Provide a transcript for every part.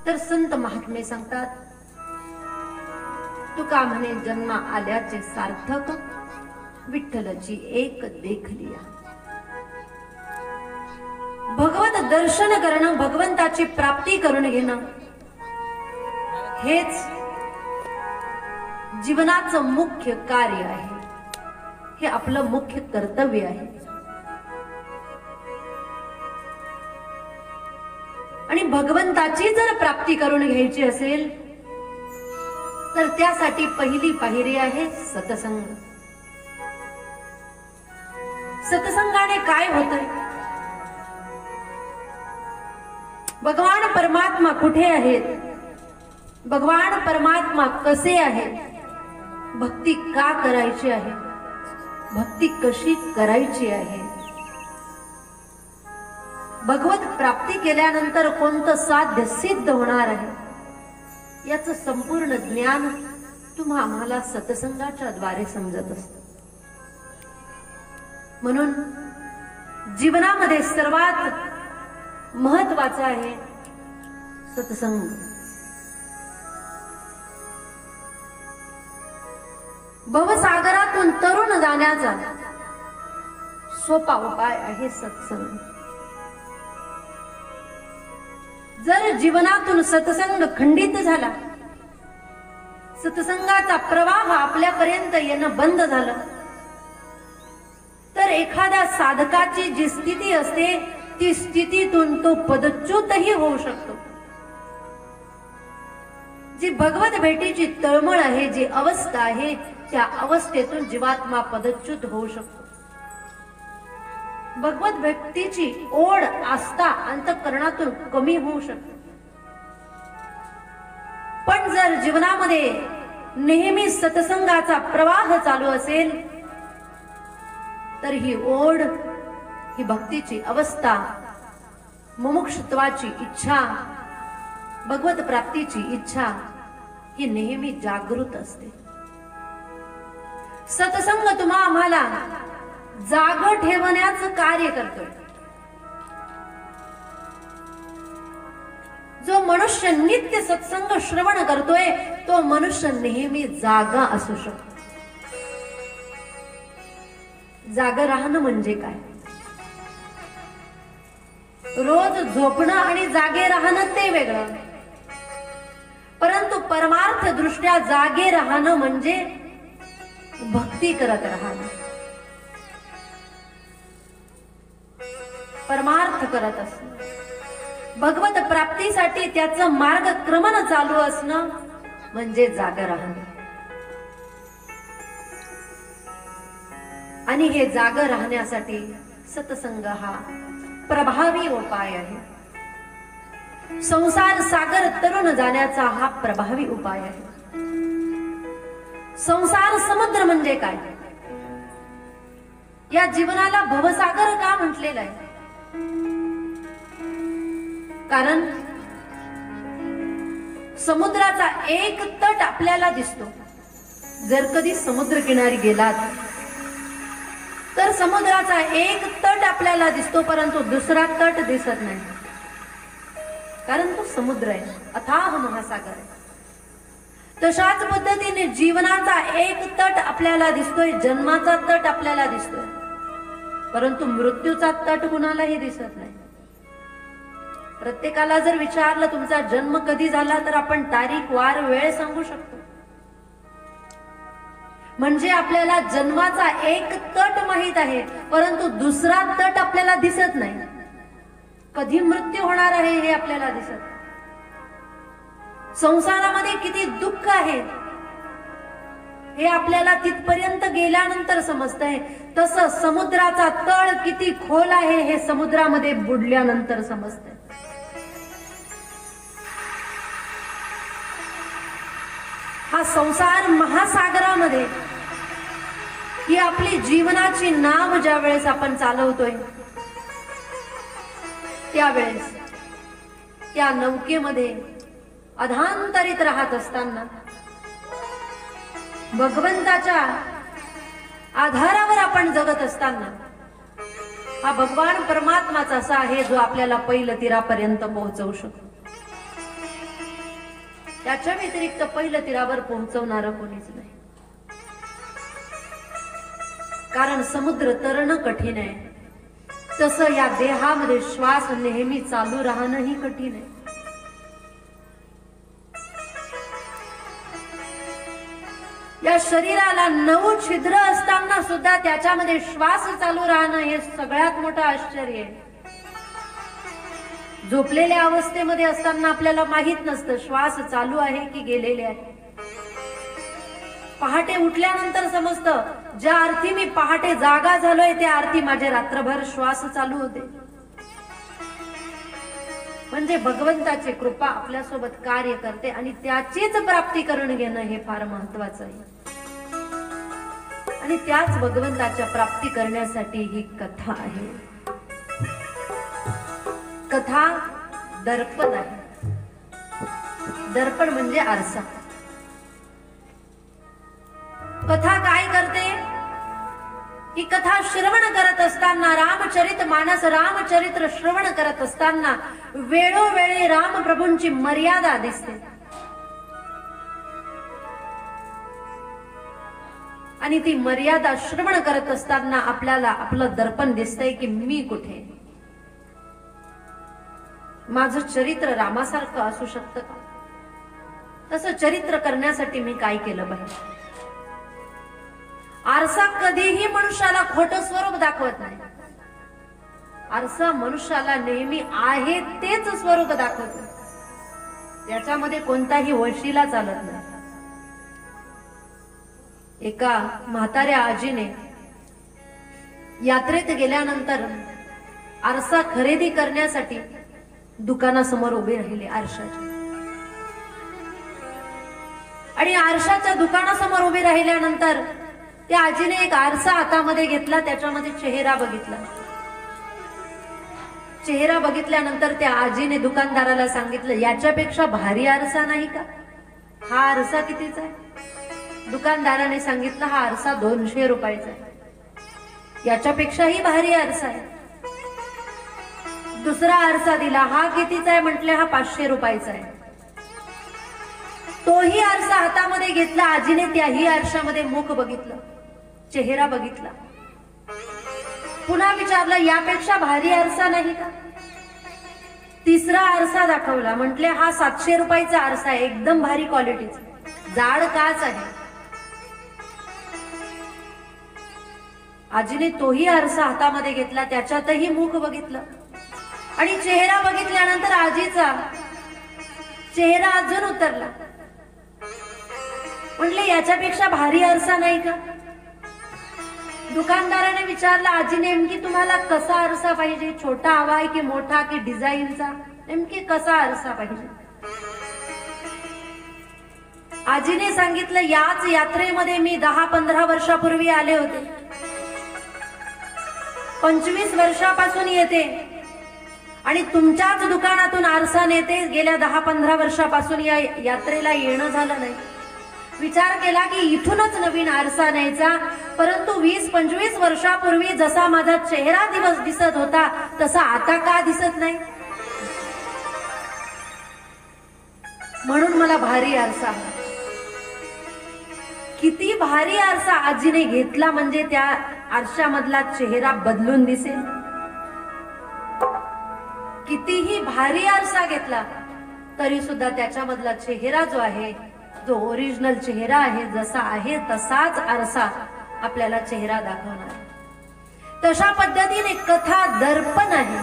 तर संत महात्मे सांगतात, तुका म्हणे जन्मा आल्याचे सार्थक, विठ्ठलची एक देखलिया. भगवत दर्शन करणं, भगवंताची प्राप्ती करून घेणं, हेच जीवनाचं मुख्य कार्य आहे. हे आपलं मुख्य कर्तव्य आहे. आणि भगवंताची जर प्राप्ती करून घ्यायची असेल तर त्यासाठी पहिली पायरी आहे सत्संग. सत्संगाने काय होतंय? भगवान परमात्मा कुठे आहेत? भगवान परमात्मा कसे आहेत? भक्ती का करायची आहे? भक्ती कशी करायची आहे? भगवत प्राप्ती केल्यानंतर कोणतं साध्य सिद्ध होणार आहे याचं संपूर्ण ज्ञान तुम्हा आम्हाला सत्संगाच्या द्वारे समजत असतं. म्हणून जीवनामध्ये सर्वात महत्वाचं आहे सत्संग. भवसागरातून तरुण जाण्याचा सोपा उपाय आहे सत्संग. जर जीवनातून सत्संग खंडित झाला, सत्संगाचा प्रवाह आपल्यापर्यंत येणं बंद झालं, तर एखाद्या साधकाची जी स्थिती असते ती स्थितीतून तो पदच्युतही होऊ शकतो. जी भगवत भेटीची तळमळ आहे, जी अवस्था आहे, त्या अवस्थेतून जीवात्मा पदच्युत होऊ शकतो. भगवत भक्तीची ओढ, आस्था अंतःकरणातून कमी होऊ शकते. पण जर जीवनामध्ये नेहमी सत्संगाचा प्रवाह चालू असेल तर ही ओढ, ही भक्तीची अवस्था, मुमुक्षुत्वाची इच्छा, भगवत प्राप्तीची इच्छा ही नेहमी जागृत असते. सत्संग तुम्हा आम्हाला जाग ठेवण्याचं कार्य करतोय. जो मनुष्य नित्य सत्संग श्रवण करतोय तो मनुष्य नेहमी जागा असू शकतो. जाग राहणं म्हणजे काय? रोज झोपणं आणि जागे राहणं ते वेगळं, परंतु परमार्थ दृष्ट्या जागे राहणं म्हणजे भक्ती करत राहणं, परमार्थ करत असणं, भगवत प्राप्तीसाठी त्याचं मार्गक्रमण चालू असणं म्हणजे जाग राहणं. आणि हे जाग राहण्यासाठी सत्संग हा प्रभावी उपाय आहे. संसार सागर तरुण जाण्याचा हा प्रभावी उपाय आहे. संसार समुद्र म्हणजे काय? या जीवनाला भवसागर का म्हटलेलं आहे? कारण समुद्राचा एक तट आपल्याला दिसतो. जर कधी समुद्र किनारी गेलात तर समुद्राचा एक तट आपल्याला दिसतो, परंतु दुसरा तट दिसत नाही. कारण तो समुद्र आहे, अथाह महासागर आहे. तशाच पद्धतीने जीवनाचा एक तट आपल्याला दिसतोय, जन्माचा तट आपल्याला दिसतोय, परंतु मृत्यूचा तट कुणालाही दिसत नाही. प्रत्येकाला जर विचारलं तुमचा जन्म कधी झाला तर आपण तारीख, वार, वेळ सांगू शकतो. म्हणजे आपल्याला जन्माचा एक तट माहित आहे, परंतु दुसरा तट आपल्याला दिसत नाही. कधी मृत्यू होणार आहे हे आपल्याला दिसत. संसारामध्ये किती दुःख आहे हे आपल्याला तिथपर्यंत गेल्यानंतर समजतंय. तसं समुद्राचा तळ किती खोल आहे हे समुद्रामध्ये बुडल्यानंतर समजतंय. हा संसार महासागरामध्ये ही आपली जीवनाची नाव ज्या वेळेस आपण चालवतोय त्यावेळेस त्या नौकेमध्ये अधांतरित राहत असताना भगवंताच्या आधारावर आपण जगत असताना हा भगवान परमात्माच असा आहे जो आपल्याला पहिलं तीरापर्यंत पोहोचवू शकतो. त्याच्या व्यतिरिक्त पहिलं तीरावर पोहोचवणारं कोणीच नाही. कारण समुद्र तरणं कठीण आहे, तसं या देहामध्ये श्वास नेहमी चालू राहणंही कठीण आहे. या शरीराला 9 छिद्र असताना सुद्धा त्याच्यामध्ये श्वास चालू राहणं हे सगळ्यात मोठं आश्चर्य आहे. झोपलेल्या अवस्थेमध्ये असताना आपल्याला माहित नसतं श्वास चालू आहे की गेलेले आहे. पहाटे उठल्यानंतर समजतं, ज्या अर्थी मी पहाटे जागा झालोय त्या अर्थी माझे रात्रभर श्वास चालू होते. म्हणजे भगवंताची कृपा आपल्यासोबत कार्य करते आणि त्याचीच प्राप्ती करून घेणं हे फार महत्वाचं आहे. आणि त्याच भगवंताच्या प्राप्ती करण्यासाठी ही कथा आहे. कथा दर्पण आहे. दर्पण म्हणजे आरसा. कथा काय करते? ही कथा श्रवण करत असताना, रामचरित मानस रामचरित्र श्रवण करत असताना वेळोवेळी रामप्रभूंची मर्यादा दिसते. आणि ती मर्यादा श्रवण करत असताना आपल्याला आपलं दर्पण दिसतंय की मी कुठे, माझं चरित्र रामासारखं असू शकतं का? तसं चरित्र करण्यासाठी मी काय केलं पाहिजे? आरसा कधीही मनुष्याला खोटं स्वरूप दाखवत नाही. आरसा मनुष्याला नेहमी आहे तेच स्वरूप दाखवतो. त्याच्यामध्ये कोणताही वशिला चालत नाही. एका म्हाताऱ्या आजीने यात्रेत गेल्यानंतर आरसा खरेदी करण्यासाठी दुकानासमोर उभी राहिली आरशाच्या. आणि आरशाच्या दुकानासमोर उभी राहिल्यानंतर त्या आजीने एक आरसा हातामध्ये घेतला, त्याच्यामध्ये चेहरा बघितला. चेहरा बघितल्यानंतर त्या आजीने दुकानदाराला सांगितलं, याच्यापेक्षा भारी आरसा नाही का? हा आरसा कितीचा आहे? दुकानदाराने सांगितलं, हा आरसा 200 रुपयाचा आहे. याच्यापेक्षाही भारी आरसा आहे. दुसरा आरसा दिला, हा कितीचा आहे? म्हटले, हा 500 रुपयाचा आहे. तोही आरसा हातामध्ये घेतला. आजीने त्याही आरशामध्ये मुख बघितलं, चेहरा बघितला. पुन्हा विचारलं, यापेक्षा भारी आरसा नाही का? तिसरा आरसा दाखवला. म्हटले, हा 700 रुपयाचा आरसा आहे, एकदम भारी क्वालिटीचा, जाड काच आहे. आजीने तोही आरसा हातामध्ये घेतला, त्याच्यातही मुख बघितलं आणि चेहरा बघितल्यानंतर आजीचा चेहरा अजून उतरला. म्हटले, याच्यापेक्षा भारी आरसा नाही का? दुकानदाराने विचारलं, आजी नेमकी तुम्हाला कसा आरसा पाहिजे? छोटा हवाय की मोठा की डिझाईनचा? नेमकी कसा आरसा पाहिजे? आजीने सांगितलं, याच यात्रेमध्ये मी 10-15 वर्षापूर्वी आले होते. 25 वर्षापासून येते आणि तुमच्याच दुकानातून आरसा नेते. गेल्या 10-15 वर्षापासून या यात्रेला येणं झालं नाही. विचार केला की इथूनच नवीन आरसा न्यायचा, परंतु 20-25 वर्षापूर्वी जसा माझा चेहरा दिवस दिसत होता तसा आता का दिसत नाही? म्हणून मला भारी आरसा. किती भारी आरसा आजीने घेतला म्हणजे त्या आरशामधला चेहरा बदलून दिसेल. कितीही भारी आरसा घेतला तरी सुद्धा त्याच्यामधला चेहरा जो आहे, जो ओरिजिनल चेहरा आहे, जसा आहे तसाच आरसा आपल्याला चेहरा दाखवणार. तशा पद्धतीने कथा दर्पण आहे.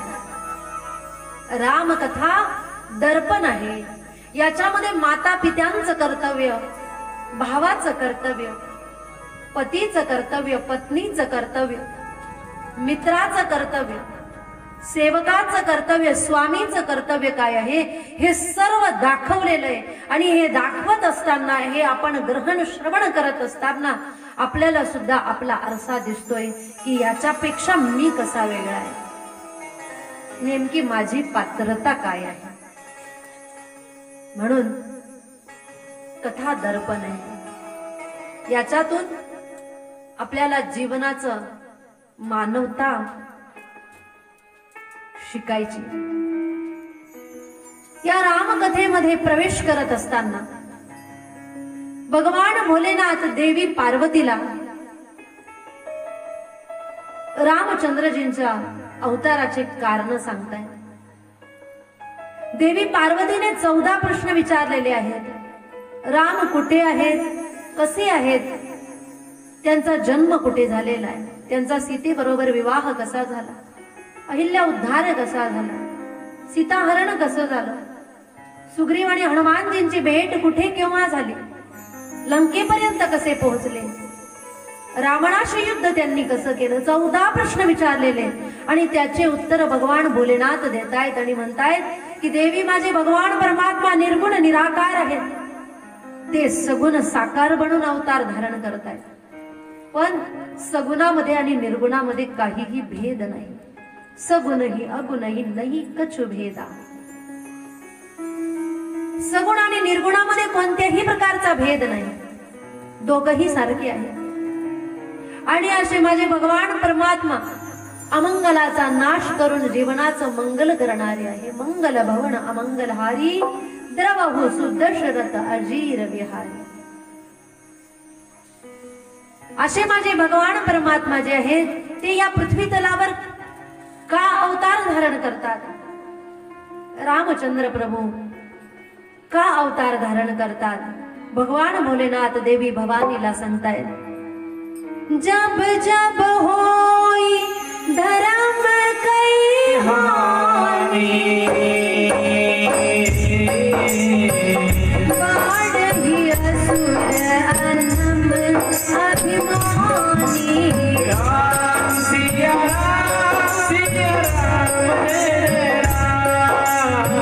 रामकथा दर्पण आहे. याच्यामध्ये माता पित्यांचं कर्तव्य, भावाचं कर्तव्य, पतीचं कर्तव्य, पत्नीचं कर्तव्य, मित्राचं कर्तव्य, सेवकाचं कर्तव्य, स्वामीचं कर्तव्य काय आहे हे सर्व दाखवलेलं आहे. आणि हे दाखवत असताना, हे आपण ग्रहण श्रवण करत असताना आपल्याला सुद्धा आपला आरसा दिसतोय की याच्यापेक्षा मी कसा वेगळा आहे, नेमकी माझी पात्रता काय आहे. म्हणून कथा दर्पण आहे. याच्यातून आपल्याला जीवनाचं मानवता शिकायची. या रामकथेमध्ये प्रवेश करत असताना भगवान भोलेनाथ देवी पार्वतीला रामचंद्रजींच्या अवताराचे कारण सांगताय। देवी पार्वतीने 14 प्रश्न विचारलेले आहेत। राम कुठे आहेत, कसे आहेत, त्यांचा जन्म कुठे झालेला आहे, त्यांचा सीतेबरोबर विवाह कसा झाला, अहिल्या उद्धार कसा झाला, सीताहरण कसं झालं, सुग्रीव आणि हनुमानजींची भेट कुठे केव्हा झाली, लंकेपर्यंत कसे पोहोचले, रावणाशी युद्ध त्यांनी कसं केलं। 14 प्रश्न विचारलेले आणि त्याचे उत्तर भगवान भोलेनाथ देतायत आणि म्हणतायत की देवी माझे भगवान परमात्मा निर्गुण निराकार आहेत, ते सगुण साकार बनून अवतार धारण करतायत, पण सगुणामध्ये आणि निर्गुणामध्ये काहीही भेद नाही। सगुणही अगुणही नाही कछु भेदा। सगुण आणि निर्गुणामध्ये कोणत्याही प्रकारचा भेद नाही, दोघही सारखे आहेत। आणि असे माझे भगवान परमात्मा अमंगलाचा नाश करून जीवनाचं मंगल करणारे आहे। मंगल भवन अमंगलहारी द्रवहु सुदशरथ अजीर विहारी। असे माझे भगवान परमात्मा जे आहेत ते या पृथ्वी तलावर का अवतार धारण करतात, रामचंद्र प्रभू का अवतार धारण करतात। भगवान भोलेनाथ देवी भवानीला सांगतायत जब जब होई धर्म कई हानि, बाढ़ी असुर अनम अभिमानी। राम सिया राम सिया राम रे राम,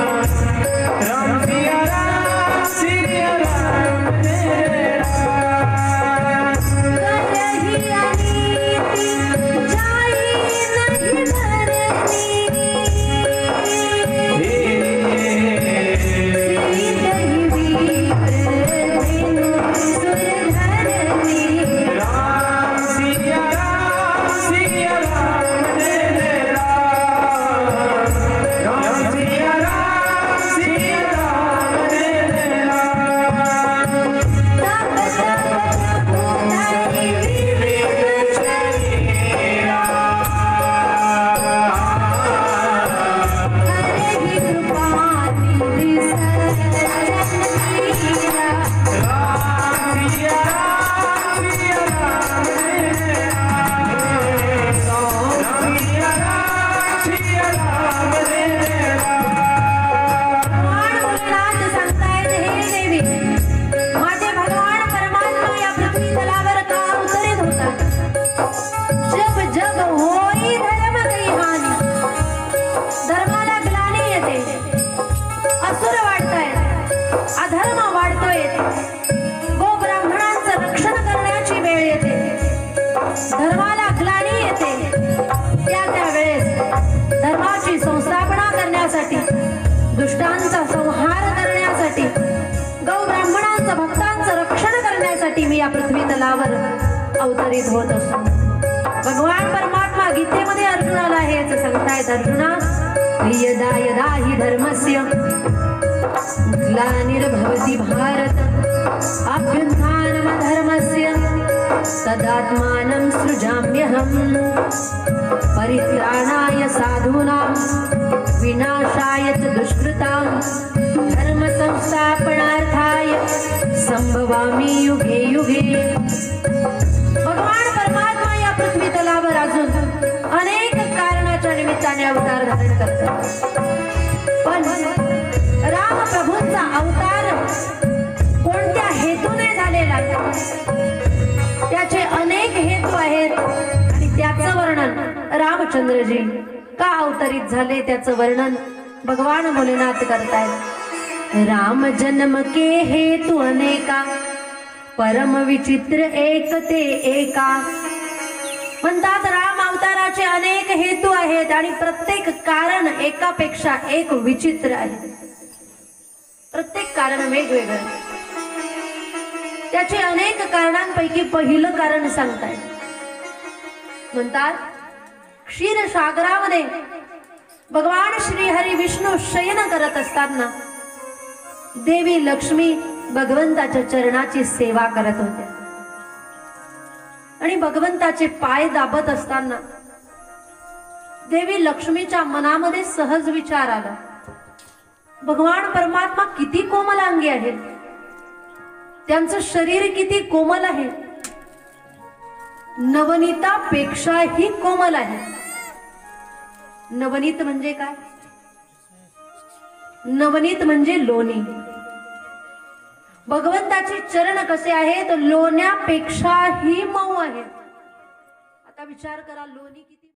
राम सिया राम सिया राम रे राम। करही अनीति जाई नहीं धरनी, सीधहि विप्र बिनु सुर धरनी। राम सिया राम रे राम, राम सिया राम रे राम। तब तब बुधरि विविध शरीरा, हरहि कृपा निधि सज्जन कीरा। राम सिया राम रे राम, राम सिया राम रे राम। भगवान भोलेनाथ सांगतायत हे देवी माझे भगवान परमात्मा या पृथ्वी तलावर का अवतरित होतात। जब जब होई धर्म कई हानी, धर्माला ग्लानी येते, असुर वाढतायत, अधर्म वाढतोय, गो ब्राह्मणांचं रक्षण करण्याची वेळ येते, धर्माला ग्लानी येते, त्या वेळेस धर्माची संस्थापना करण्यासाठी, दुष्टांचा संहार करण्यासाठी, गौ ब्राह्मणांचं भक्तांचं रक्षण करण्यासाठी मी या पृथ्वी तलावर अवतरित होत असतो। भगवान परमात्मा गीतेमध्ये अर्जुनाला हेच सांगतायत, अर्जुना यदा यदा हि धर्मस्य ग्लानिर्भवति भारत, अभ्युत्थानमधर्मस्य तदात्मानं सृजाम्यहम्, परित्राणाय साधूनां विनाशाय च दुष्कृतां, धर्म संस्थापनार्थाय संभवामि युगे युगे। भगवान परमात्मा या पृथ्वी तलावर अजून अनेक कारणाच्या निमित्ताने अवतार धारण करतात, पण राम प्रभूंचा अवतार कोणत्या हेतूने झालेला त्याचे अनेक हेतू आहेत आणि त्याचं वर्णन रामचंद्रजी का अवतरित झाले त्याचं वर्णन भगवान भोलेनाथ करतायत। राम जन्म के हेतु अनेका, परम विचित्र एक ते एका। म्हणतात राम अवताराचे अनेक हेतू आहेत आणि प्रत्येक कारण एकापेक्षा एक विचित्र आहे, प्रत्येक कारण वेगवेगळे। त्याचे अनेक कारणांपैकी पहिलं कारण सांगतायत, म्हणतात क्षीरसागरामध्ये भगवान श्री हरी विष्णू शयन करत असताना देवी लक्ष्मी भगवंताच्या चरणाची सेवा करत होत्या आणि भगवंताचे पाय दाबत असताना देवी लक्ष्मीच्या मनामध्ये सहज विचार आला, भगवान परमात्मा किती कोमलांगी आहेत, त्यांचं शरीर किती कोमल आहे, नवनीतापेक्षाही कोमल आहे. नवनीत म्हणजे काय? नवनीत म्हणजे लोणी. भगवंताचे चरण कसे आहेत? लोण्यापेक्षाही मऊ आहेत. आता विचार करा, लोणी किती